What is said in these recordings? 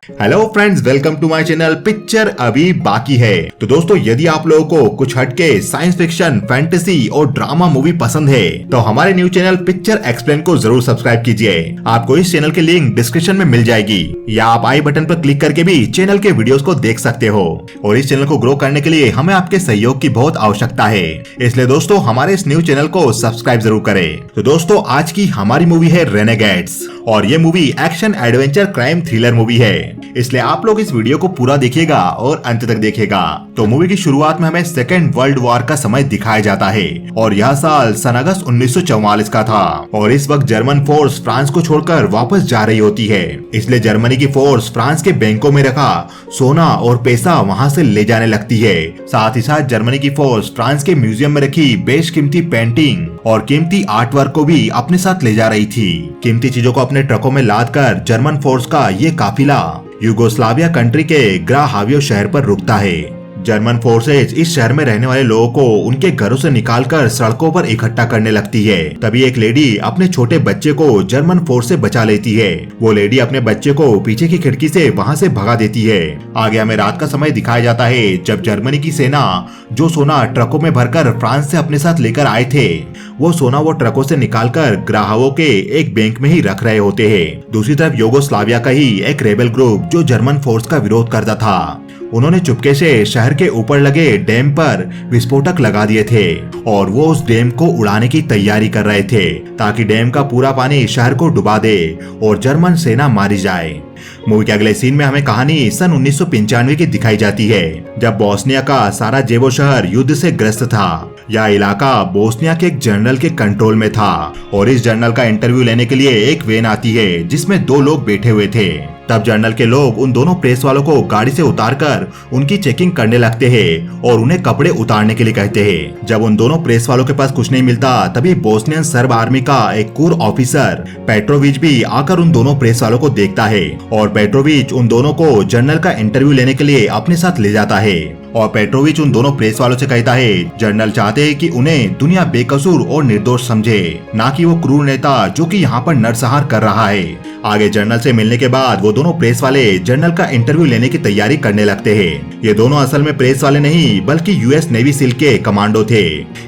Hello friends, welcome to my channel. Picture अभी बाकी है। तो दोस्तों, यदि आप लोगों को कुछ हटके साइंस फिक्शन, फैंटेसी और ड्रामा मूवी पसंद है तो हमारे न्यू चैनल पिक्चर एक्सप्लेन को जरूर सब्सक्राइब कीजिए। आपको इस चैनल की लिंक डिस्क्रिप्शन में मिल जाएगी, या आप आई बटन पर क्लिक करके भी चैनल के वीडियोस को देख सकते हो। और इस चैनल को ग्रो करने के लिए हमें आपके सहयोग की बहुत आवश्यकता है, इसलिए दोस्तों हमारे इस न्यू चैनल को सब्सक्राइब जरूर करें। तो दोस्तों, आज की हमारी मूवी है रेनेगेड्स, और ये movie action adventure crime thriller movie है, इसलिए आप लोग इस वीडियो को पूरा देखिएगा और अंत तक देखिएगा। तो मूवी की शुरुआत में हमें सेकेंड वर्ल्ड वॉर का समय दिखाया जाता है, और यह साल सन अगस्त 1944 का था। और इस वक्त जर्मन फोर्स फ्रांस को छोड़कर वापस जा रही होती है, इसलिए जर्मनी की फोर्स फ्रांस के बैंकों में रखा सोना और पैसा वहां से ले जाने लगती है। साथ ही साथ जर्मनी की फोर्स फ्रांस के म्यूजियम में रखी बेशकीमती पेंटिंग और कीमती आर्ट वर्क को भी अपने साथ ले जा रही थी। कीमती चीजों को अपने ट्रकों में लाद कर जर्मन फोर्स का ये काफिला यूगोस्लाविया कंट्री के ग्राहावियो शहर पर रुकता है। जर्मन फोर्सेज इस शहर में रहने वाले लोगों को उनके घरों से निकालकर सड़कों पर इकट्ठा करने लगती है। तभी एक लेडी अपने छोटे बच्चे को जर्मन फोर्स से बचा लेती है। वो लेडी अपने बच्चे को पीछे की खिड़की से वहां से भगा देती है। आगे हमें रात का समय दिखाया जाता है, जब जर्मनी की सेना जो सोना ट्रकों में भरकर फ्रांस से अपने साथ लेकर आए थे, वो सोना वो ट्रकों से निकालकर ग्राहकों के एक बैंक में ही रख रहे होते हैं। दूसरी तरफ यूगोस्लाविया का ही एक रेबल ग्रुप जो जर्मन फोर्स का विरोध करता था, उन्होंने चुपके से शहर के ऊपर लगे डैम पर विस्फोटक लगा दिए थे, और वो उस डैम को उड़ाने की तैयारी कर रहे थे, ताकि डैम का पूरा पानी शहर को डुबा दे और जर्मन सेना मारी जाए। मूवी के अगले सीन में हमें कहानी सन 1995 की दिखाई जाती है, जब बोस्निया का साराजेवो शहर युद्ध से ग्रस्त था। यह इलाका बोस्निया के एक जनरल के कंट्रोल में था, और इस जनरल का इंटरव्यू लेने के लिए एक वैन आती है जिसमें दो लोग बैठे हुए थे। तब जनरल के लोग उन दोनों प्रेस वालों को गाड़ी से उतारकर उनकी चेकिंग करने लगते हैं और उन्हें कपड़े उतारने के लिए कहते हैं। जब उन दोनों प्रेस वालों के पास कुछ नहीं मिलता, तभी बोस्नियन सर्ब आर्मी का एक कोर ऑफिसर पेट्रोविच भी आकर उन दोनों प्रेस वालों को देखता है, और पेट्रोविच उन दोनों को जनरल का इंटरव्यू लेने के लिए अपने साथ ले जाता है। और पेट्रोविच उन दोनों प्रेस वालों से कहता है, जनरल चाहते हैं कि उन्हें दुनिया बेकसूर और निर्दोष समझे, ना कि वो क्रूर नेता जो कि यहाँ पर नरसंहार कर रहा है। आगे जनरल से मिलने के बाद वो दोनों प्रेस वाले जनरल का इंटरव्यू लेने की तैयारी करने लगते हैं। ये दोनों असल में प्रेस वाले नहीं, बल्कि यूएस नेवी सील के कमांडो थे।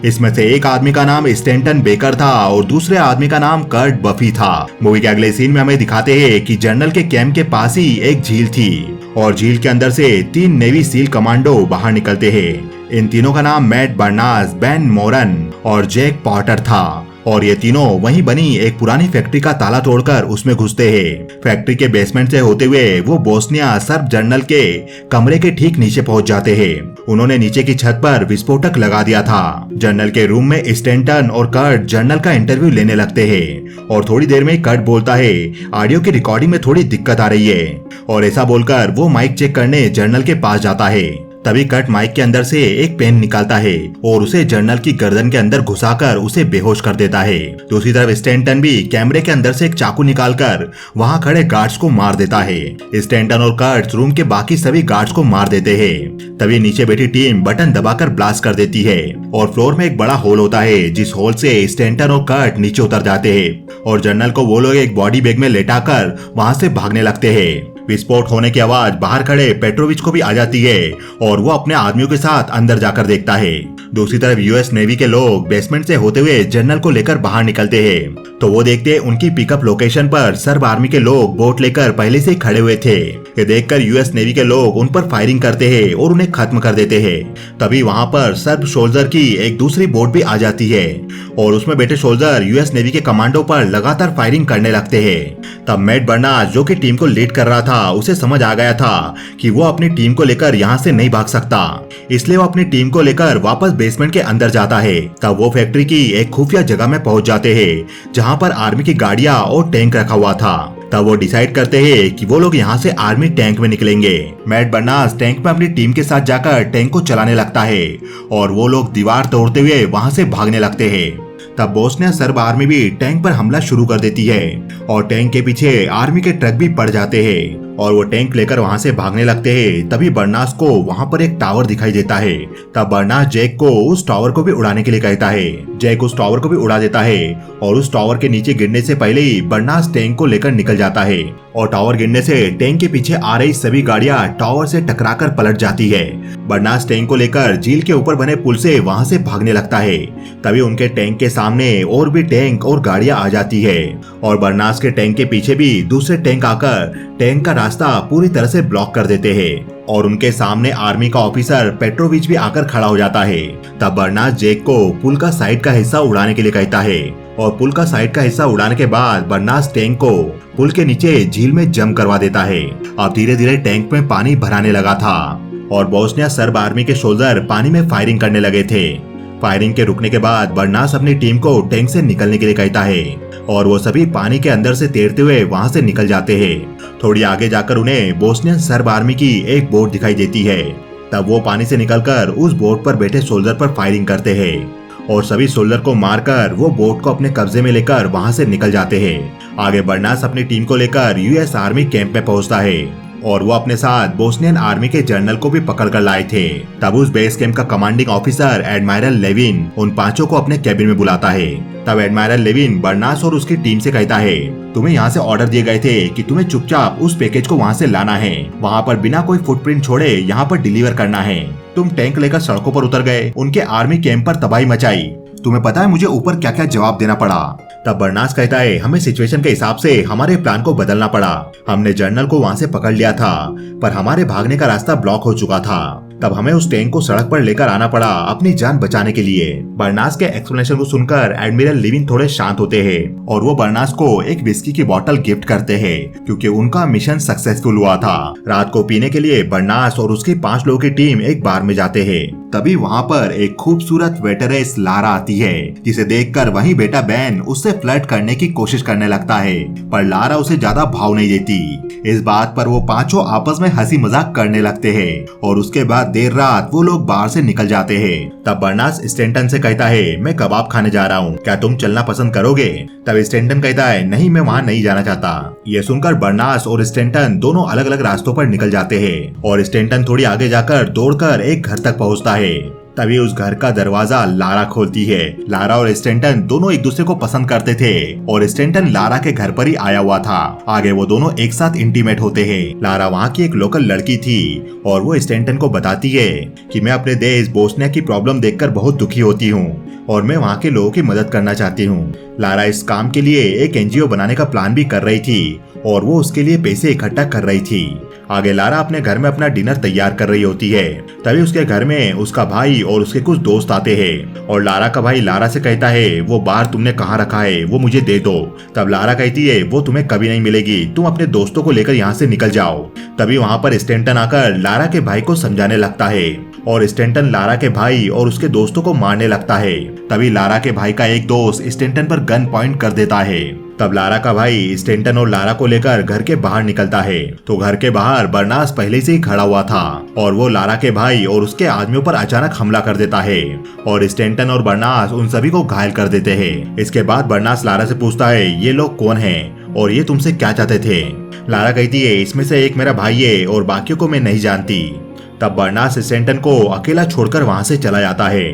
इसमें से एक आदमी का नाम स्टैंटन बेकर था और दूसरे आदमी का नाम कर्ट बफी था। मूवी के अगले सीन में हमें दिखाते हैं कि जनरल के कैंप के पास ही एक झील थी, और झील के अंदर से 3 नेवी सील कमांडो बाहर निकलते हैं। इन तीनों का नाम मैट बर्नास, बेन मोरन और जैक पॉटर था, और ये तीनों वहीं बनी एक पुरानी फैक्ट्री का ताला तोड़कर उसमें घुसते हैं। फैक्ट्री के बेसमेंट से होते हुए वो बोस्निया सर्ब जनरल के कमरे के ठीक नीचे पहुंच जाते हैं। उन्होंने नीचे की छत पर विस्फोटक लगा दिया था। जनरल के रूम में स्टैंटन और कर्ट जनरल का इंटरव्यू लेने लगते हैं, और थोड़ी देर में कर्ट बोलता है, ऑडियो की रिकॉर्डिंग में थोड़ी दिक्कत आ रही है, और ऐसा बोलकर वो माइक चेक करने जनरल के पास जाता है। तभी कर्ट माइक के अंदर से एक पेन निकालता है और उसे जनरल की गर्दन के अंदर घुसाकर उसे बेहोश कर देता है। दूसरी तरफ स्टैंटन भी कैमरे के अंदर से एक चाकू निकालकर वहां खड़े गार्ड्स को मार देता है। स्टैंटन और कर्ट रूम के बाकी सभी गार्ड्स को मार देते हैं। तभी नीचे बैठी टीम बटन दबाकर ब्लास्ट कर देती है, और फ्लोर में एक बड़ा होल होता है, जिस होल से स्टैंटन और कर्ट नीचे उतर जाते हैं, और जनरल को वो लोग एक बॉडी बैग में लेटाकर वहां से भागने लगते हैं। विस्फोट होने की आवाज बाहर खड़े पेट्रोविच को भी आ जाती है, और वो अपने आदमियों के साथ अंदर जाकर देखता है। दूसरी तरफ यूएस नेवी के लोग बेसमेंट से होते हुए जनरल को लेकर बाहर निकलते हैं, तो वो देखते हैं उनकी पिकअप लोकेशन पर सर्ब आर्मी के लोग बोट लेकर पहले से खड़े हुए थे। ये देखकर यूएस नेवी के लोग उन पर फायरिंग करते हैं और उन्हें खत्म कर देते हैं। तभी वहां पर सर्ब सोल्जर की एक दूसरी बोट भी आ जाती है, और उसमें बैठे सोल्जर यूएस नेवी के कमांडो पर लगातार फायरिंग करने लगते हैं। तब मैट बर्नास, जो कि टीम को लीड कर रहा था, उसे समझ आ गया था कि वो अपनी टीम को लेकर यहाँ से नहीं भाग सकता, इसलिए वो अपनी टीम को लेकर वापस बेसमेंट के अंदर जाता है। तब वो फैक्ट्री की एक खुफिया जगह में पहुंच जाते हैं, जहाँ पर आर्मी की गाड़ियां और टैंक रखा हुआ था। तब वो डिसाइड करते हैं कि वो लोग यहाँ से आर्मी टैंक में निकलेंगे। मैट बर्नास टैंक में अपनी टीम के साथ जाकर टैंक को चलाने लगता है, और वो लोग दीवार तोड़ते हुए वहाँ से भागने लगते हैं। तब बोस्निया सर्ब आर्मी भी टैंक पर हमला शुरू कर देती है, और टैंक के पीछे आर्मी के ट्रक भी पड़ जाते हैं। और वो टैंक लेकर वहाँ से भागने लगते हैं। तभी बर्नास को वहाँ पर एक टावर दिखाई देता है। तब बर्नास जैक को उस टावर को भी उड़ाने के लिए कहता है। जैक उस टावर को भी उड़ा देता है और उस टावर के नीचे गिरने से पहले ही बर्नास टैंक को लेकर निकल जाता है और टावर गिरने से टैंक के पीछे आ रही सभी गाड़ियां टावर से टकराकर पलट जाती है। बर्नास टैंक को लेकर झील के ऊपर बने पुल से वहां से भागने लगता है। तभी उनके टैंक के सामने और भी टैंक और गाड़ियां आ जाती है और बर्नास के टैंक के पीछे भी दूसरे टैंक आकर टैंक का रास्ता पूरी तरह से ब्लॉक कर देते हैं और उनके सामने आर्मी का ऑफिसर पेट्रोविच भी आकर खड़ा हो जाता है। तब बर्नास जैक को पुल का साइड का हिस्सा उड़ाने के लिए कहता है और पुल का साइड का हिस्सा उड़ाने के बाद बर्नास टैंक को पुल के नीचे झील में जम करवा देता है। अब धीरे धीरे टैंक में पानी भराने लगा था और बोस्निया सर्ब आर्मी के सोल्जर पानी में फायरिंग करने लगे थे। फायरिंग के रुकने के बाद बर्नास अपनी टीम को टैंक से निकलने के लिए कहता है और वो सभी पानी के अंदर से तैरते हुए वहां से निकल जाते हैं। थोड़ी आगे जाकर उन्हें बोस्नियन सर्ब आर्मी की एक बोट दिखाई देती है। तब वो पानी से निकलकर उस बोट पर बैठे सोल्जर पर फायरिंग करते हैं और सभी सोल्जर को मारकर वो बोट को अपने कब्जे में लेकर वहां से निकल जाते हैं। आगे बर्नास अपनी टीम को लेकर यूएस आर्मी कैंप में पहुंचता है और वो अपने साथ बोस्नियन आर्मी के जनरल को भी पकड़ कर लाए थे। तब उस बेस कैंप का कमांडिंग ऑफिसर एडमायरल लेविन उन पांचों को अपने कैबिन में बुलाता है। तब एडमायरल लेविन बर्नास और उसकी टीम से कहता है, तुम्हें यहाँ से ऑर्डर दिए गए थे कि तुम्हें चुपचाप उस पैकेज को वहाँ से लाना है, वहाँ पर बिना कोई फुटप्रिंट छोड़े यहाँ पर डिलीवर करना है। तुम टैंक लेकर सड़कों पर उतर गए, उनके आर्मी कैंप पर तबाही मचाई। तुम्हें पता है मुझे ऊपर क्या क्या जवाब देना पड़ा। तब बर्नास कहता है, हमें सिचुएशन के हिसाब से हमारे प्लान को बदलना पड़ा। हमने जनरल को वहाँ से पकड़ लिया था पर हमारे भागने का रास्ता ब्लॉक हो चुका था। तब हमें उस टैंक को सड़क पर लेकर आना पड़ा अपनी जान बचाने के लिए। बर्नास के एक्सप्लेनेशन को सुनकर एडमिरल लेविन थोड़े शांत होते हैं और वो बर्नास को एक विस्की की बोतल गिफ्ट करते हैं क्योंकि उनका मिशन सक्सेसफुल हुआ था। रात को पीने के लिए बर्नास और उसकी 5 लोगों की टीम एक बार में जाते हैं। तभी वहाँ पर एक खूबसूरत वेटरेस लारा आती है जिसे देखकर वही बेटा बैन उससे फ्लर्ट करने की कोशिश करने लगता है पर लारा उसे ज्यादा भाव नहीं देती। इस बात पर वो पांचों आपस में हंसी मजाक करने लगते हैं और उसके बाद देर रात वो लोग बाहर से निकल जाते हैं। तब बर्नास स्टेंटन से कहता है, मैं कबाब खाने जा रहा हूँ, क्या तुम चलना पसंद करोगे? तब स्टेंटन कहता है, नहीं, मैं वहाँ नहीं जाना चाहता। ये सुनकर बर्नास और स्टेंटन दोनों अलग अलग रास्तों पर निकल जाते हैं और स्टेंटन थोड़ी आगे जाकर दौड़कर एक घर तक पहुँचता है। तभी उस घर का दरवाजा लारा खोलती है। लारा और स्टेंटन दोनों एक दूसरे को पसंद करते थे और स्टेंटन लारा के घर पर ही आया हुआ था। आगे वो दोनों एक साथ इंटीमेट होते हैं। लारा वहाँ की एक लोकल लड़की थी और वो स्टेंटन को बताती है कि मैं अपने देश बोस्निया की प्रॉब्लम देखकर बहुत दुखी होती हूँ और मैं वहाँ के लोगों की मदद करना चाहती हूँ। लारा इस काम के लिए एक एनजीओ बनाने का प्लान भी कर रही थी और वो उसके लिए पैसे इकट्ठा कर रही थी। आगे लारा अपने घर में अपना डिनर तैयार कर रही होती है। तभी उसके घर में उसका भाई और उसके कुछ दोस्त आते हैं और लारा का भाई लारा से कहता है, वो बार तुमने कहाँ रखा है, वो मुझे दे दो। तब लारा कहती है, वो तुम्हें कभी नहीं मिलेगी, तुम अपने दोस्तों को लेकर यहाँ से निकल जाओ। तभी वहाँ पर स्टेंटन आकर लारा के भाई को समझाने लगता है और स्टेंटन लारा के भाई और उसके दोस्तों को मारने लगता है। तभी लारा के भाई का एक दोस्त स्टेंटन पर गन पॉइंट कर देता है। तब लारा का भाई स्टेंटन और लारा को लेकर घर के बाहर निकलता है तो घर के बाहर बर्नास पहले से ही खड़ा हुआ था और वो लारा के भाई और उसके आदमियों पर अचानक हमला कर देता है और स्टेंटन और बर्नास उन सभी को घायल कर देते हैं। इसके बाद बर्नास लारा से पूछता है, ये लोग कौन हैं और ये तुमसे क्या चाहते थे? लारा कहती है, इसमें से एक मेरा भाई है और बाकियों को मैं नहीं जानती। तब बर्नास स्टेंटन को अकेला छोड़कर वहां से चला जाता है।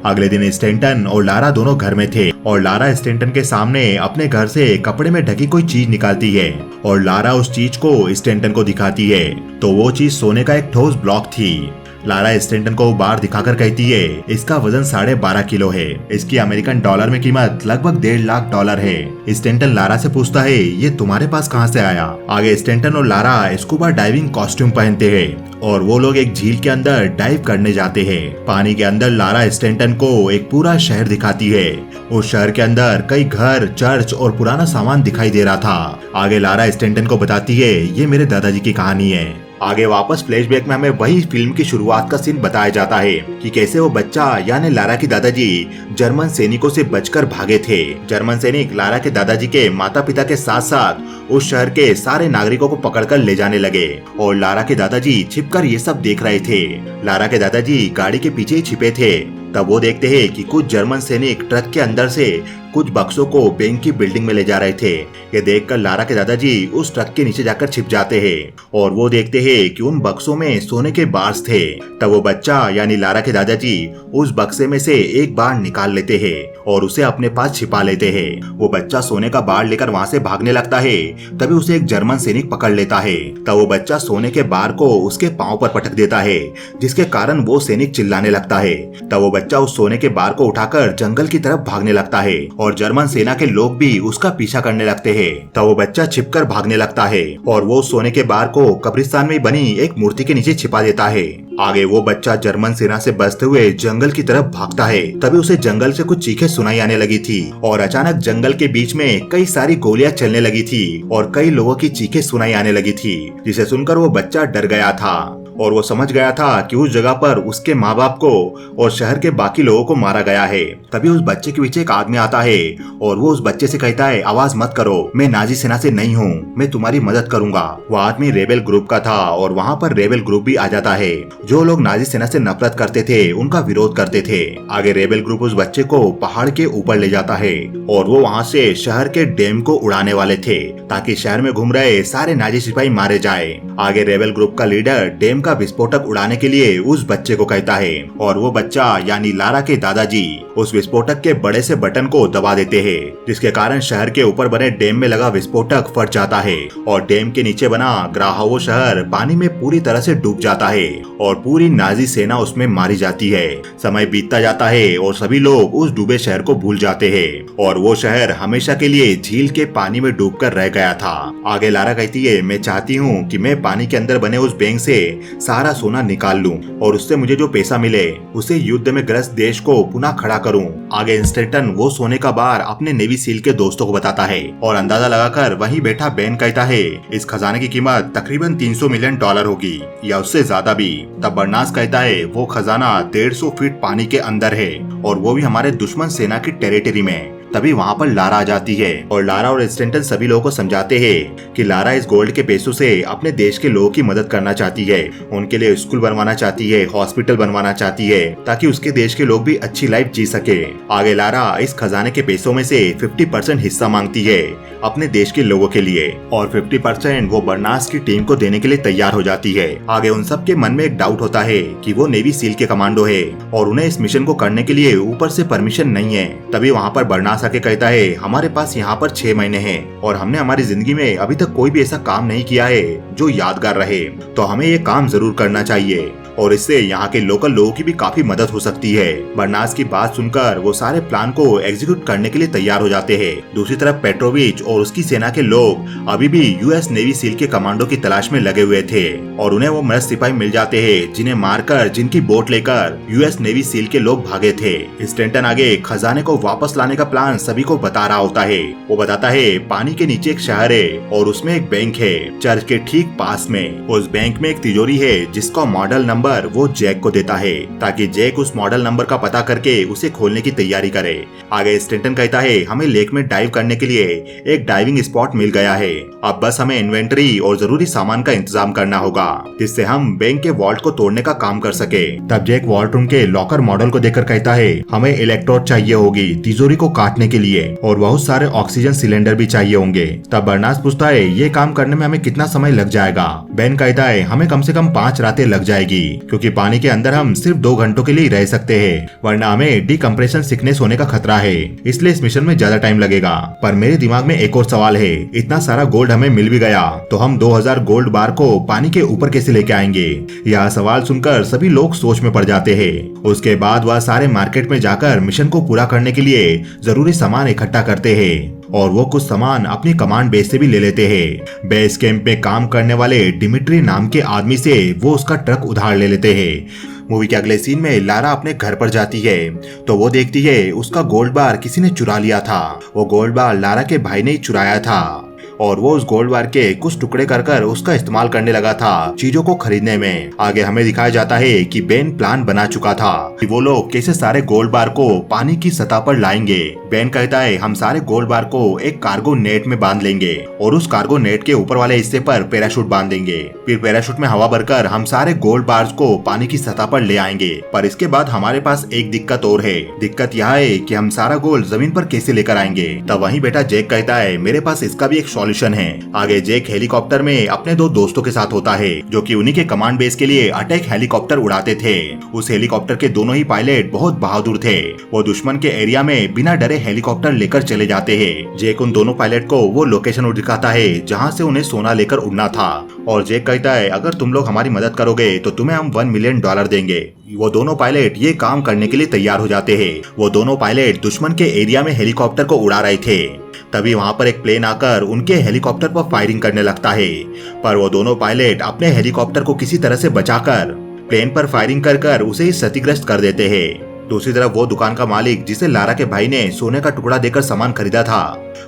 अगले दिन स्टेंटन और लारा दोनों घर में थे और लारा स्टेंटन के सामने अपने घर से कपड़े में ढकी कोई चीज निकालती है और लारा उस चीज को स्टेंटन को दिखाती है तो वो चीज सोने का एक ठोस ब्लॉक थी। लारा स्टेंटन को बार दिखाकर कहती है, इसका वजन 12.5 किलो है, इसकी अमेरिकन डॉलर में कीमत लगभग $1.5 लाख है। स्टेंटन लारा से पूछता है, ये तुम्हारे पास कहाँ से आया? आगे स्टेंटन और लारा स्कूबा डाइविंग कॉस्ट्यूम पहनते हैं और वो लोग एक झील के अंदर डाइव करने जाते हैं। पानी के अंदर लारा स्टेंटन को एक पूरा शहर दिखाती है। उस शहर के अंदर कई घर, चर्च और पुराना सामान दिखाई दे रहा था। आगे लारा स्टेंटन को बताती है, ये मेरे दादाजी की कहानी है। आगे वापस फ्लैशबैक में हमें वही फिल्म की शुरुआत का सीन बताया जाता है कि कैसे वो बच्चा यानी लारा की दादाजी जर्मन सैनिकों से बचकर भागे थे। जर्मन सैनिक लारा के दादाजी के माता पिता के साथ साथ उस शहर के सारे नागरिकों को पकड़कर ले जाने लगे और लारा के दादाजी छिपकर ये सब देख रहे थे। लारा के दादाजी गाड़ी के पीछे ही छिपे थे। तब वो देखते हैं कि कुछ जर्मन सैनिक ट्रक के अंदर से कुछ बक्सों को बैंक की बिल्डिंग में ले जा रहे थे। ये देखकर लारा के दादाजी उस ट्रक के नीचे जाकर छिप जाते हैं और वो देखते हैं कि उन बक्सों में सोने के बार्स थे। तब वो बच्चा यानी लारा के दादाजी उस बक्से में से एक बार निकाल लेते हैं और उसे अपने पास छिपा लेते हैं। वो बच्चा सोने का बार लेकर वहाँ से भागने लगता है। तभी उसे एक जर्मन सैनिक पकड़ लेता है। तब वो बच्चा सोने के बार को उसके पाँव पर पटक देता है, जिसके कारण वो सैनिक चिल्लाने लगता है। तब वो बच्चा उस सोने के बार को उठाकर जंगल की तरफ भागने लगता है और जर्मन सेना के लोग भी उसका पीछा करने लगते हैं। तब वो बच्चा छिपकर भागने लगता है और वो सोने के बार को कब्रिस्तान में बनी एक मूर्ति के नीचे छिपा देता है। आगे वो बच्चा जर्मन सेना से बचते हुए जंगल की तरफ भागता है। तभी उसे जंगल से कुछ चीखें सुनाई आने लगी थी और अचानक जंगल के बीच में कई सारी गोलियां चलने लगी थी और कई लोगों की चीखें सुनाई आने लगी थी, जिसे सुनकर वो बच्चा डर गया था और वो समझ गया था कि उस जगह पर उसके माँ बाप को और शहर के बाकी लोगों को मारा गया है। तभी उस बच्चे के पीछे एक आदमी आता है और वो उस बच्चे से कहता है, आवाज मत करो, मैं नाजी सेना से नहीं हूँ, मैं तुम्हारी मदद करूंगा। वो आदमी रेबेल ग्रुप का था और वहाँ पर रेबेल ग्रुप भी आ जाता है। जो लोग नाजी सेना से नफरत करते थे उनका विरोध करते थे। आगे रेबेल ग्रुप उस बच्चे को पहाड़ के ऊपर ले जाता है और वो वहाँ से शहर के डैम को उड़ाने वाले थे ताकि शहर में घूम रहे सारे नाजी सिपाही मारे जाए। आगे रेबेल ग्रुप का लीडर डैम का विस्फोटक उड़ाने के लिए उस बच्चे को कहता है और वो बच्चा यानी लारा के दादाजी उस विस्फोटक के बड़े से बटन को दबा देते हैं, जिसके कारण शहर के ऊपर बने डैम में लगा विस्फोटक फट जाता है और डैम के नीचे बना ग्राहावो शहर पानी में पूरी तरह से डूब जाता है और पूरी नाजी सेना उसमें मारी जाती है। समय बीतता जाता है और सभी लोग उस डूबे शहर को भूल जाते हैं और वो शहर हमेशा के लिए झील के पानी में डूबकर रह गया था। आगे लारा कहती है, मैं चाहती हूँ कि मैं पानी के अंदर बने उस बैंक से सारा सोना निकाल लूं और उससे मुझे जो पैसा मिले उसे युद्ध में ग्रस्त देश को पुनः खड़ा करूं। आगे इंस्टेंटन वो सोने का बार अपने नेवी सील के दोस्तों को बताता है और अंदाजा लगाकर वहीं बैठा बेन कहता है, इस खजाने की कीमत तकरीबन 300 मिलियन डॉलर होगी या उससे ज्यादा भी। तब बर्नास कहता है, वो खजाना 150 फीट पानी के अंदर है और वो भी हमारे दुश्मन सेना की टेरिटरी में। तभी वहाँ पर लारा आ जाती है और लारा और स्टेंटन सभी लोगों को समझाते हैं कि लारा इस गोल्ड के पैसों से अपने देश के लोगों की मदद करना चाहती है, उनके लिए स्कूल बनवाना चाहती है, हॉस्पिटल बनवाना चाहती है ताकि उसके देश के लोग भी अच्छी लाइफ जी सके। आगे लारा इस खजाने के पैसों में से 50% हिस्सा मांगती है अपने देश के लोगों के लिए और 50% वो बर्नास की टीम को देने के लिए तैयार हो जाती है। आगे उन सब के मन में एक डाउट होता है कि वो नेवी सील के कमांडो है और उन्हें इस मिशन को करने के लिए ऊपर से परमिशन नहीं है। तभी वहाँ पर बर्नास आके कहता है, हमारे पास यहाँ पर 6 महीने हैं और हमने हमारी जिंदगी में अभी तक कोई भी ऐसा काम नहीं किया है जो यादगार रहे, तो हमें ये काम जरूर करना चाहिए और इससे यहाँ के लोकल लोगों की भी काफी मदद हो सकती है। बर्नास की बात सुनकर वो सारे प्लान को एग्जीक्यूट करने के लिए तैयार हो जाते हैं। दूसरी तरफ पेट्रोविच और उसकी सेना के लोग अभी भी यूएस नेवी सील के कमांडो की तलाश में लगे हुए थे और उन्हें वो मृत सिपाही मिल जाते हैं जिन्हें मारकर जिनकी बोट लेकर यूएस नेवी सील के लोग भागे थे। स्टेंटन आगे खजाने को वापस लाने का प्लान सभी को बता रहा होता है। वो बताता है, पानी के नीचे एक शहर है और उसमें एक बैंक है चर्च के ठीक पास में। उस बैंक में एक तिजोरी है जिसका मॉडल नंबर वो जैक को देता है ताकि जैक उस मॉडल नंबर का पता करके उसे खोलने की तैयारी करे। आगे स्टेंटन कहता है, हमें लेक में डाइव करने के लिए एक डाइविंग स्पॉट मिल गया है, अब बस हमें इन्वेंटरी और जरूरी सामान का इंतजाम करना होगा जिससे हम बैंक के वॉल्ट को तोड़ने का काम कर सके। तब जैक वॉल्ट रूम के लॉकर मॉडल को देखकर कहता है, हमें इलेक्ट्रोड चाहिए होगी तिजोरी को काटने के लिए और बहुत सारे ऑक्सीजन सिलेंडर भी चाहिए होंगे। तब बर्नास पूछता है, ये काम करने में हमें कितना समय लग जाएगा? बेन कहता है, हमें कम से कम 5 रातें लग जाएगी क्योंकि पानी के अंदर हम सिर्फ 2 घंटों के लिए रह सकते हैं, वरना हमें डिकम्प्रेशन सिकनेस होने का खतरा है, इसलिए इस मिशन में ज्यादा टाइम लगेगा। पर मेरे दिमाग में एक और सवाल है, इतना सारा गोल्ड हमें मिल भी गया तो हम 2000 गोल्ड बार को पानी के ऊपर कैसे लेके आएंगे? यह सवाल सुनकर सभी लोग सोच में पड़ जाते हैं। उसके बाद वह सारे मार्केट में जाकर मिशन को पूरा करने के लिए जरूरी सामान इकट्ठा करते हैं और वो कुछ सामान अपनी कमांड बेस से भी ले लेते हैं। बेस कैंप में काम करने वाले डिमिट्री नाम के आदमी से वो उसका ट्रक उधार ले लेते हैं। मूवी के अगले सीन में लारा अपने घर पर जाती है तो वो देखती है उसका गोल्ड बार किसी ने चुरा लिया था। वो गोल्ड बार लारा के भाई ने ही चुराया था। और वो उस गोल्ड बार के कुछ टुकड़े कर उसका इस्तेमाल करने लगा था चीजों को खरीदने में। आगे हमें दिखाया जाता है कि बेन प्लान बना चुका था कि वो लोग कैसे सारे गोल्ड बार को पानी की सतह पर लाएंगे। बेन कहता है हम सारे गोल्ड बार को एक कार्गो नेट में बांध लेंगे और उस कार्गो नेट के ऊपर वाले हिस्से पर पैराशूट बांध देंगे। फिर पैराशूट में हवा भरकर हम सारे गोल्ड बार्स को पानी की सतह पर ले आएंगे। पर इसके बाद हमारे पास एक दिक्कत और है। दिक्कत यह है कि हम सारा गोल्ड जमीन पर कैसे लेकर आएंगे। तब वहीं बेटा जैक कहता है मेरे पास इसका भी एक सॉल्यूशन है। आगे जैक हेलीकॉप्टर में अपने दो दोस्तों के साथ होता है जो कि उन्हीं के कमांड बेस के लिए अटैक हेलीकॉप्टर उड़ाते थे। उस हेलीकॉप्टर के दोनों ही पायलट बहुत बहादुर थे। वो दुश्मन के एरिया में बिना डरे हेलीकॉप्टर लेकर चले जाते हैं। जैक उन दोनों पायलट को वो लोकेशन दिखाता है जहाँ से उन्हें सोना लेकर उड़ना था और जैक कहता है अगर तुम लोग हमारी मदद करोगे तो तुम्हें हम $1 मिलियन देंगे। वो दोनों पायलट ये काम करने के लिए तैयार हो जाते हैं। वो दोनों पायलट दुश्मन के एरिया में हेलीकॉप्टर को उड़ा रहे थे। तभी वहाँ पर एक प्लेन आकर उनके हेलीकॉप्टर पर फायरिंग करने लगता है। पर वो दोनों पायलट अपने हेलीकॉप्टर को किसी तरह से बचाकर प्लेन पर फायरिंग कर उसे ही क्षतिग्रस्त कर देते हैं। दूसरी तरफ वो दुकान का मालिक जिसे लारा के भाई ने सोने का टुकड़ा देकर सामान खरीदा था,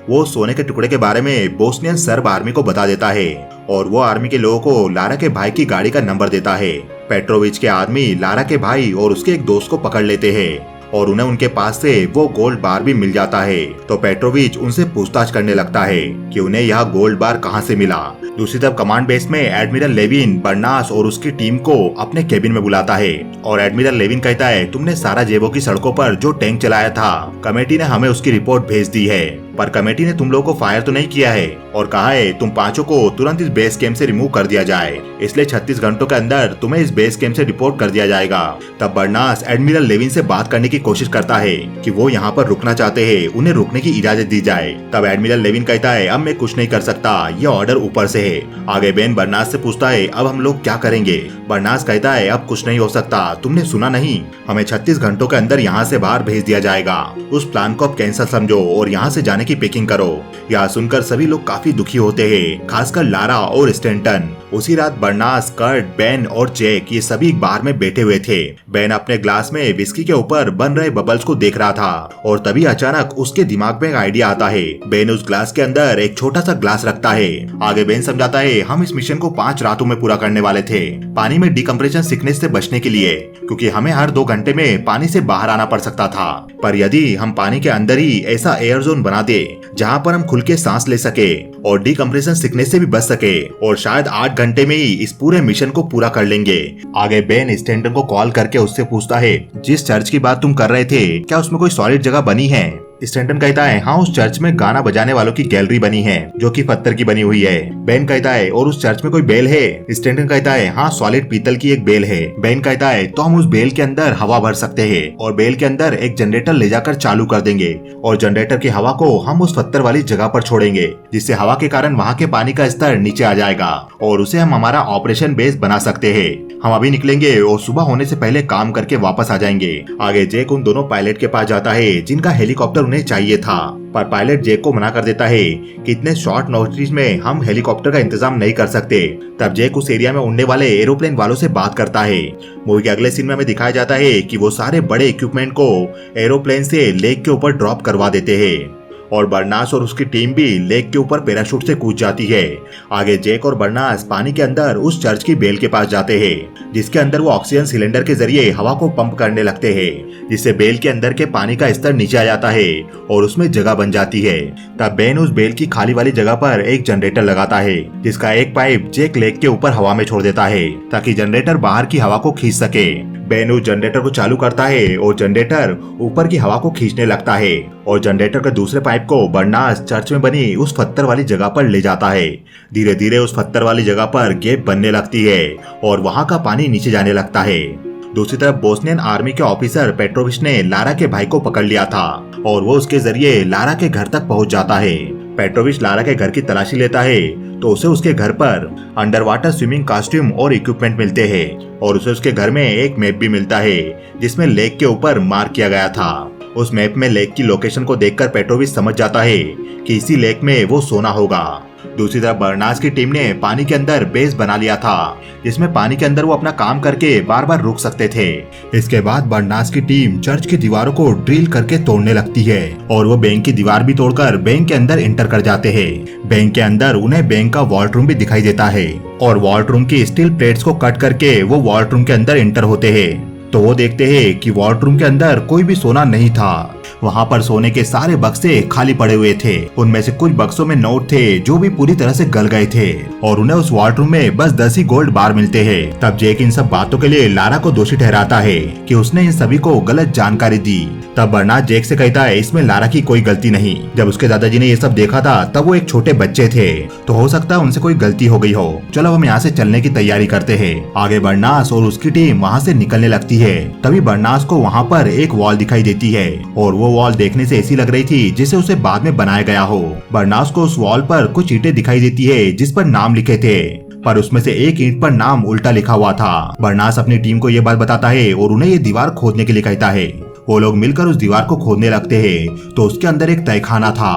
वो सोने के टुकड़े के बारे में बोस्नियन सर्ब आर्मी को बता देता है और वो आर्मी के लोगों को लारा के भाई की गाड़ी का नंबर देता है। पेट्रोविच के आदमी लारा के भाई और उसके एक दोस्त को पकड़ लेते हैं और उन्हें उनके पास से वो गोल्ड बार भी मिल जाता है। तो पेट्रोविच उनसे पूछताछ करने लगता है कि उन्हें यह गोल्ड बार कहां से मिला। दूसरी तरफ कमांड बेस में एडमिरल लेविन बर्नास और उसकी टीम को अपने केबिन में बुलाता है और एडमिरल लेविन कहता है तुमने साराजेवो की सड़कों पर जो टैंक चलाया था, कमेटी ने हमें उसकी रिपोर्ट भेज दी है। पर कमेटी ने तुम लोगों को फायर तो नहीं किया है और कहा है तुम पांचों को तुरंत इस बेस कैंप से रिमूव कर दिया जाए, इसलिए 36 घंटों के अंदर तुम्हें इस बेस कैंप से रिपोर्ट कर दिया जाएगा। तब बर्नास एडमिरल लेविन से बात करने की कोशिश करता है कि वो यहाँ पर रुकना चाहते हैं, उन्हें रुकने की इजाजत दी जाए। तब एडमिरल लेविन कहता है अब मैं कुछ नहीं कर सकता, ये ऑर्डर ऊपर से है। आगे बेन बर्नास से पूछता है अब हम लोग क्या करेंगे। बर्नास कहता है अब कुछ नहीं हो सकता, तुमने सुना नहीं, हमें 36 घंटों के अंदर यहाँ से बाहर भेज दिया जाएगा। उस प्लान को अब कैंसिल समझो और यहाँ से जाने की पैकिंग करो। यह सुनकर सभी लोग काफी दुखी होते हैं, खासकर लारा और स्टैंटन। उसी रात बर्नास, कर्ट, बेन और जैक ये सभी बार में बैठे हुए थे। बेन अपने ग्लास में विस्की के ऊपर बन रहे बबल्स को देख रहा था और तभी अचानक उसके दिमाग में एक आइडिया आता है। बेन उस ग्लास के अंदर एक छोटा सा ग्लास रखता है। आगे बेन समझाता है हम इस मिशन को 5 रातों में पूरा करने वाले थे, पानी में डिकम्प्रेशन सिकनेस से बचने के लिए, क्योंकि हमें हर 2 घंटे में पानी से बाहर आना पड़ सकता था। पर यदि हम पानी के अंदर ही ऐसा एयर जोन बना दे जहाँ पर हम खुल के सांस ले सके और डिकम्प्रेशन सिकनेस से भी बच सके और शायद 8 घंटे में ही इस पूरे मिशन को पूरा कर लेंगे। आगे बेन स्टैंटन को कॉल करके उससे पूछता है जिस चर्च की बात तुम कर रहे थे क्या उसमें कोई सॉलिड जगह बनी है। स्टैंटन कहता है हाँ, उस चर्च में गाना बजाने वालों की गैलरी बनी है जो कि पत्थर की बनी हुई है। बेन कहता है और उस चर्च में कोई बेल है। स्टैंटन कहता है हाँ, सॉलिड पीतल की एक बेल है। बेन कहता है तो हम उस बेल के अंदर हवा भर सकते हैं और बेल के अंदर एक जनरेटर ले जाकर चालू कर देंगे और जनरेटर की हवा को हम उस पत्थर वाली जगह पर छोड़ेंगे, जिससे हवा के कारण वहाँ के पानी का स्तर नीचे आ जाएगा और उसे हम हमारा ऑपरेशन बेस बना सकते हैं। हम अभी निकलेंगे और सुबह होने से पहले काम करके वापस आ जाएंगे। आगे जैक उन दोनों पायलट के पास जाता है जिनका हेलीकॉप्टर उन्हें चाहिए था, पर पायलट जैक को मना कर देता है कि इतने शॉर्ट नोटिस में हम हेलीकॉप्टर का इंतजाम नहीं कर सकते। तब जैक उस एरिया में उड़ने वाले एरोप्लेन वालों से बात करता है। मूवी के अगले सीन में हमें दिखाया जाता है कि वो सारे बड़े इक्विपमेंट को एरोप्लेन से लेक के ऊपर ड्रॉप करवा देते हैं और बर्नास और उसकी टीम भी लेक के ऊपर पैराशूट से कूद जाती है। आगे जैक और बर्नास पानी के अंदर उस चर्च की बेल के पास जाते हैं, जिसके अंदर वो ऑक्सीजन सिलेंडर के जरिए हवा को पंप करने लगते हैं, जिससे बेल के अंदर के पानी का स्तर नीचे आ जाता है और उसमें जगह बन जाती है। तब बेन उस बेल की खाली वाली जगह पर एक जनरेटर लगाता है, जिसका एक पाइप जैक लेक के ऊपर हवा में छोड़ देता है ताकि जनरेटर बाहर की हवा को खींच सके। बेन उस जनरेटर को चालू करता है और जनरेटर ऊपर की हवा को खींचने लगता है और जनरेटर के दूसरे पाइप को बर्नास चर्च में बनी उस पत्थर वाली जगह पर ले जाता है। धीरे धीरे उस पत्थर वाली जगह पर गैप बनने लगती है और वहाँ का पानी नीचे जाने लगता है। दूसरी तरफ बोस्नियन आर्मी के ऑफिसर पेट्रोविच ने लारा के भाई को पकड़ लिया था और वो उसके जरिए लारा के घर तक पहुँच जाता है। पेट्रोविच लारा के घर की तलाशी लेता है तो उसे उसके घर पर अंडर वाटर स्विमिंग कॉस्ट्यूम और इक्विपमेंट मिलते हैं और उसे उसके घर में एक मैप भी मिलता है जिसमें लेक के ऊपर मार्क किया गया था। उस मैप में लेक की लोकेशन को देखकर पेट्रोविच समझ जाता है कि इसी लेक में वो सोना होगा। दूसरी तरफ बर्नास की टीम ने पानी के अंदर बेस बना लिया था, जिसमें पानी के अंदर वो अपना काम करके बार बार रुक सकते थे। इसके बाद बर्नास की टीम चर्च की दीवारों को ड्रिल करके तोड़ने लगती है और वो बैंक की दीवार भी तोड़कर बैंक के अंदर एंटर कर जाते हैं। बैंक के अंदर उन्हें बैंक का वॉल्ट रूम भी दिखाई देता है और वॉल्ट रूम की स्टील प्लेट्स को कट करके वो वॉल्ट रूम के अंदर एंटर होते हैं। तो वो देखते हैं कि वॉल्ट रूम के अंदर कोई भी सोना नहीं था। वहाँ पर सोने के सारे बक्से खाली पड़े हुए थे। उनमें से कुछ बक्सों में नोट थे जो भी पूरी तरह से गल गए थे और उन्हें उस वॉल्ट रूम में बस 10 ही गोल्ड बार मिलते हैं। तब जेक इन सब बातों के लिए लारा को दोषी ठहराता है कि उसने इन सभी को गलत जानकारी दी। तब बर्नार्ड जेक से कहता है इसमें लारा की कोई गलती नहीं। जब उसके दादाजी ने ये सब देखा था तब वो एक छोटे बच्चे थे, तो हो सकता है उनसे कोई गलती हो गई हो। चलो हम यहाँ से चलने की तैयारी करते हैं। आगे बर्नास और उसकी टीम वहाँ से निकलने लगती है। तभी बर्नास को वहाँ पर एक वॉल दिखाई देती है और वो वॉल देखने से ऐसी लग रही थी जिसे उसे बाद में बनाया गया हो। बर्नास को उस वॉल पर कुछ ईंटें दिखाई देती है जिस पर नाम लिखे थे, पर उसमें से एक ईंट पर नाम उल्टा लिखा हुआ था। बर्नास अपनी टीम को ये बात बताता है और उन्हें ये दीवार खोदने के लिए कहता है। वो लोग मिलकर उस दीवार को खोदने लगते हैं तो उसके अंदर एक तहखाना था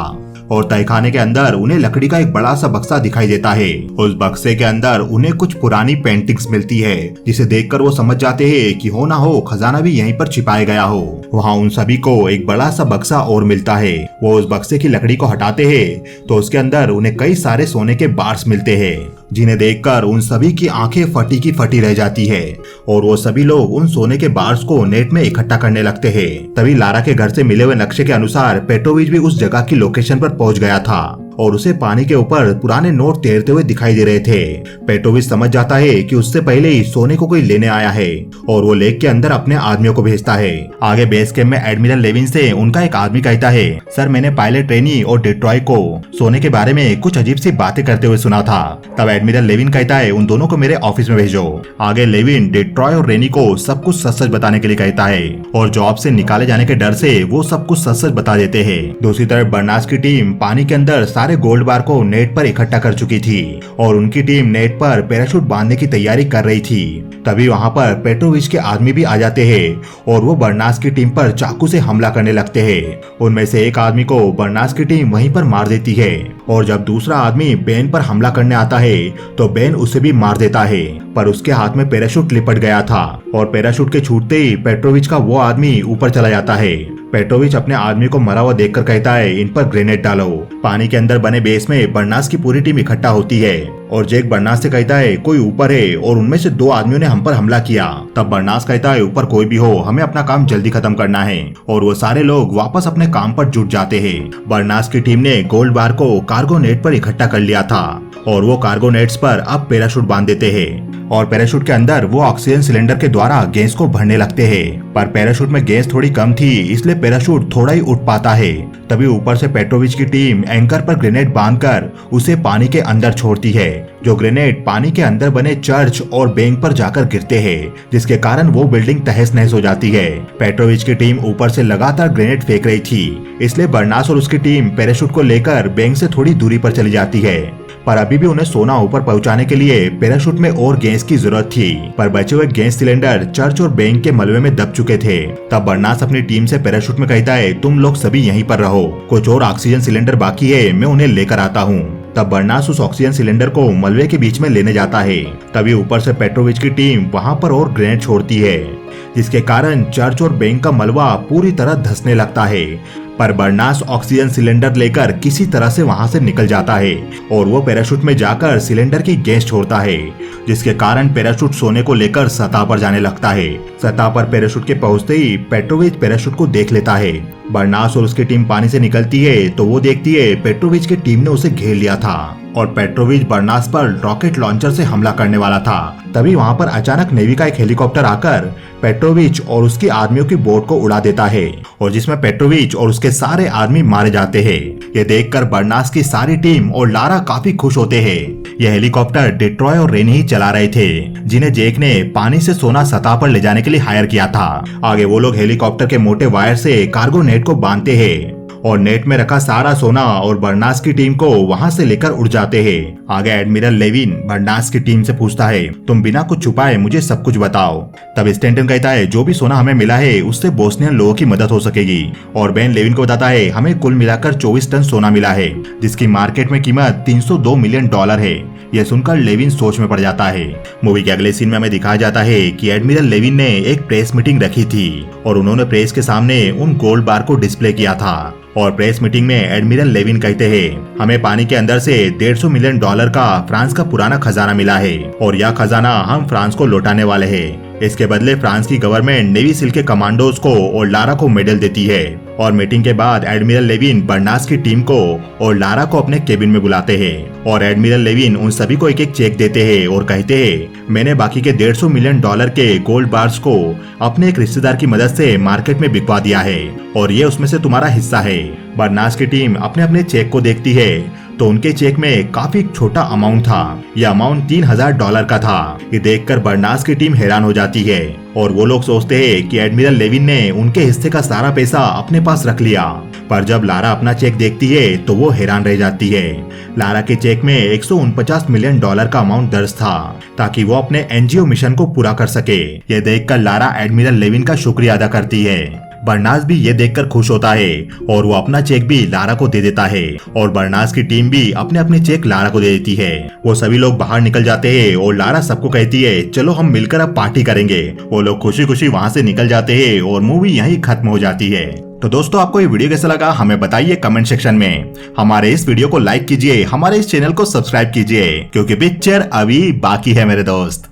और तहखाने के अंदर उन्हें लकड़ी का एक बड़ा सा बक्सा दिखाई देता है। उस बक्से के अंदर उन्हें कुछ पुरानी पेंटिंग्स मिलती है, जिसे देखकर वो समझ जाते हैं कि हो ना हो खजाना भी यहीं पर छिपाया गया हो। वहाँ उन सभी को एक बड़ा सा बक्सा और मिलता है। वो उस बक्से की लकड़ी को हटाते हैं तो उसके अंदर उन्हें कई सारे सोने के बार्स मिलते हैं, जिन्हें देखकर उन सभी की आंखें फटी की फटी रह जाती है और वो सभी लोग उन सोने के बार्स को नेट में इकट्ठा करने लगते हैं। तभी लारा के घर से मिले हुए नक्शे के अनुसार पेट्रोविच भी उस जगह की लोकेशन पर पहुंच गया था और उसे पानी के ऊपर पुराने नोट तैरते हुए दिखाई दे रहे थे। पेट्रोविच समझ जाता है कि उससे पहले ही सोने को कोई लेने आया है और वो लेक के अंदर अपने आदमियों को भेजता है। आगे बेस कैंप में एडमिरल लेविन से उनका एक आदमी कहता है, सर मैंने पायलट रेनी और डेट्रॉय को सोने के बारे में कुछ अजीब सी बातें करते हुए सुना था। तब एडमिरल लेविन कहता है उन दोनों को मेरे ऑफिस में भेजो। आगे लेविन डेट्रॉय और रेनी को सब कुछ सच सच बताने के लिए कहता है और जॉब से निकाले जाने के डर से वो सब कुछ सच सच बता देते हैं। दूसरी तरफ बर्नास की टीम पानी के अंदर सारे गोल्ड बार को नेट पर इकट्ठा कर चुकी थी और उनकी टीम नेट पर पैराशूट बांधने की तैयारी कर रही थी। तभी वहां पर पेट्रोविच के आदमी भी आ जाते हैं और वो बर्नास की टीम पर चाकू से हमला करने लगते हैं। उनमें से एक आदमी को बर्नास की टीम वहीं पर मार देती है और जब दूसरा आदमी बेन पर हमला करने आता है तो बेन उसे भी मार देता है, पर उसके हाथ में पैराशूट लिपट गया था और पैराशूट के छूटते ही पेट्रोविच का वो आदमी ऊपर चला जाता है। पेट्रोविच अपने आदमी को मरा हुआ देखकर कहता है इन पर ग्रेनेड डालो। पानी के अंदर बने बेस में बर्नास की पूरी टीम इकट्ठा होती है और जेक बर्नास से कहता है कोई ऊपर है और उनमें से 2 आदमियों ने हम पर हमला किया। तब बर्नास कहता है ऊपर कोई भी हो हमें अपना काम जल्दी खत्म करना है और वो सारे लोग वापस अपने काम पर जुट जाते हैं। बर्नास की टीम ने गोल्ड बार को कार्गो नेट पर इकट्ठा कर लिया था और वो कार्गो नेट्स पर अब पैराशूट बांध देते हैं और पैराशूट के अंदर वो ऑक्सीजन सिलेंडर के द्वारा गैस को भरने लगते हैं, पर पैराशूट में गैस थोड़ी कम थी इसलिए पैराशूट थोड़ा ही उठ पाता है। तभी ऊपर से पेट्रोविच की टीम एंकर पर ग्रेनेड बांधकर उसे पानी के अंदर छोड़ती है, जो ग्रेनेड पानी के अंदर बने चर्च और बैंक पर जाकर गिरते हैं, जिसके कारण वो बिल्डिंग तहस नहस हो जाती है। पेट्रोविच की टीम ऊपर से लगातार ग्रेनेड फेंक रही थी, इसलिए बर्नास और उसकी टीम पैराशूट को लेकर बैंक से थोड़ी दूरी पर चली जाती है, पर अभी भी उन्हें सोना ऊपर पहुंचाने के लिए पैराशूट में और गैस की जरूरत थी, पर बचे हुए गैस सिलेंडर चर्च और बैंक के मलबे में दब चुके थे। तब बर्नास अपनी टीम से पैराशूट में कहता है तुम लोग सभी यहीं पर रहो, कुछ और ऑक्सीजन सिलेंडर बाकी है मैं उन्हें लेकर आता हूँ। तब बर्नास उस ऑक्सीजन सिलेंडर को मलबे के बीच में लेने जाता है। तभी ऊपर से पेट्रोविच की टीम वहाँ पर और ग्रेनेड छोड़ती है, जिसके कारण चर्च और बैंक का मलबा पूरी तरह धंसने लगता है, पर बर्नास ऑक्सीजन सिलेंडर लेकर किसी तरह से वहां से निकल जाता है और वो पैराशूट में जाकर सिलेंडर की गैस छोड़ता है, जिसके कारण पैराशूट सोने को लेकर सतह पर जाने लगता है। सतह पर पैराशूट के पहुंचते ही पेट्रोविच पैराशूट को देख लेता है। बर्नास और उसकी टीम पानी से निकलती है तो वो देखती है पेट्रोविच की टीम ने उसे घेर लिया था और पेट्रोविच बर्नास पर रॉकेट लॉन्चर से हमला करने वाला था। तभी वहां पर अचानक नेवी का एक हेलीकॉप्टर आकर पेट्रोविच और उसके आदमियों की बोट को उड़ा देता है और जिसमें पेट्रोविच और उसके सारे आदमी मारे जाते हैं। ये देखकर बर्नास की सारी टीम और लारा काफी खुश होते हैं। यह हेलीकॉप्टर डेट्रॉय और रेनी ही चला रहे थे, जिन्हें जेक ने पानी से सोना सतह पर ले जाने के लिए हायर किया था। आगे वो लोग हेलीकॉप्टर के मोटे वायर से कार्गो नेट को बांधते हैं और नेट में रखा सारा सोना और बर्नास की टीम को वहां से लेकर उड़ जाते हैं। आगे एडमिरल लेविन बर्नास की टीम से पूछता है, तुम बिना कुछ छुपाए मुझे सब कुछ बताओ। तब स्टैंटन कहता है, जो भी सोना हमें मिला है उससे बोस्नियन लोगों की मदद हो सकेगी। और बेन लेविन को बताता है, हमें कुल मिलाकर 24 टन सोना मिला है, जिसकी मार्केट में कीमत $302 मिलियन है। यह सुनकर लेविन सोच में पड़ जाता है। मूवी के अगले सीन में हमें दिखाया जाता है कि एडमिरल लेविन ने एक प्रेस मीटिंग रखी थी और उन्होंने प्रेस के सामने उन गोल्ड बार को डिस्प्ले किया था। और प्रेस मीटिंग में एडमिरल लेविन कहते हैं, हमें पानी के अंदर से $150 मिलियन का फ्रांस का पुराना खजाना मिला है और यह खजाना हम फ्रांस को लौटाने वाले हैं। इसके बदले फ्रांस की गवर्नमेंट नेवी सील के कमांडोज को और लारा को मेडल देती है। और मीटिंग के बाद एडमिरल लेविन बर्नास की टीम को और लारा को अपने केबिन में बुलाते हैं और एडमिरल लेविन उन सभी को एक एक चेक देते हैं और कहते हैं, मैंने बाकी के $150 मिलियन के गोल्ड बार्स को अपने एक रिश्तेदार की मदद से मार्केट में बिकवा दिया है और ये उसमें से तुम्हारा हिस्सा है। बर्नास की टीम अपने अपने चेक को देखती है तो उनके चेक में काफी छोटा अमाउंट था। यह अमाउंट $3000 का था। ये देखकर बर्नास की टीम हैरान हो जाती है और वो लोग सोचते हैं कि एडमिरल लेविन ने उनके हिस्से का सारा पैसा अपने पास रख लिया। पर जब लारा अपना चेक देखती है तो वो हैरान रह जाती है। लारा के चेक में $149 मिलियन का अमाउंट दर्ज था ताकि वो अपने एनजीओ मिशन को पूरा कर सके। ये देखकर लारा एडमिरल लेविन का शुक्रिया अदा करती है। बर्नास भी ये देखकर खुश होता है और वो अपना चेक भी लारा को दे देता है और बर्नास की टीम भी अपने अपने चेक लारा को दे देती है। वो सभी लोग बाहर निकल जाते हैं और लारा सबको कहती है, चलो हम मिलकर अब पार्टी करेंगे। वो लोग खुशी खुशी वहाँ से निकल जाते हैं और मूवी यहीं खत्म हो जाती है। तो दोस्तों, आपको ये वीडियो कैसा लगा हमें बताइए कमेंट सेक्शन में। हमारे इस वीडियो को लाइक कीजिए, हमारे इस चैनल को सब्सक्राइब कीजिए, क्योंकि पिक्चर अभी बाकी है मेरे दोस्त।